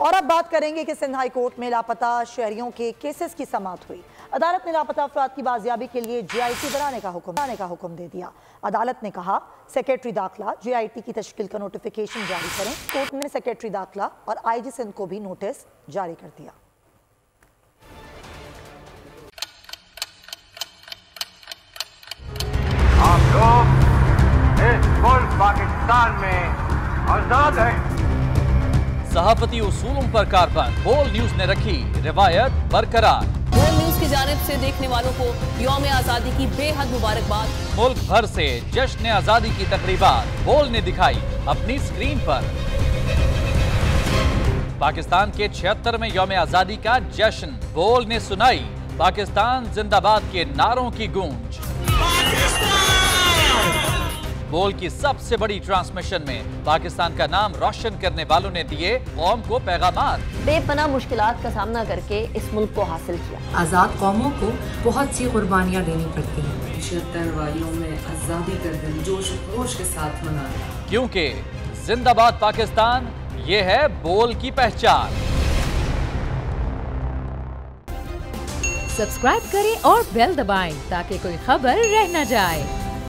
और अब बात करेंगे कि सिंध हाई कोर्ट में लापता शहरियों के केसेस की समाअत हुई। अदालत ने लापता अफराद की बाजियाबी के लिए JIT बनाने का हुक्म दे दिया। अदालत ने कहा सेक्रेटरी दाखिला JIT की तश्कील का नोटिफिकेशन जारी करें। कोर्ट ने सेक्रेटरी दाखिला और IG सिंध को भी नोटिस जारी कर दिया। आप लोग इस मुल्क पाकिस्तान में आजाद हैं। सहाफती उसूलों पर कारबंद। बोल न्यूज ने रखी रिवायत बरकरार। बोल न्यूज की जानिब से देखने वालों को यौम आजादी की बेहद मुबारकबाद। मुल्क भर से जश्न आजादी की तकरीबात बोल ने दिखाई अपनी स्क्रीन पर। पाकिस्तान के 76वें यौम आजादी का जश्न। बोल ने सुनाई पाकिस्तान जिंदाबाद के नारों की गूंज। बोल की सबसे बड़ी ट्रांसमिशन में पाकिस्तान का नाम रोशन करने वालों ने दिए कौम को पैगामात। बेपनाह मुश्किलात का सामना करके इस मुल्क को हासिल किया। आज़ाद कौमों को बहुत सी कुर्बानियाँ देनी पड़ती हैं। 76 वालियों में आज़ादी का दिन जोश खरोश के साथ मनाया, क्योंकि जिंदाबाद पाकिस्तान ये है बोल की पहचान। सब्सक्राइब करें और बेल दबाएं ताकि कोई खबर रह न जाए।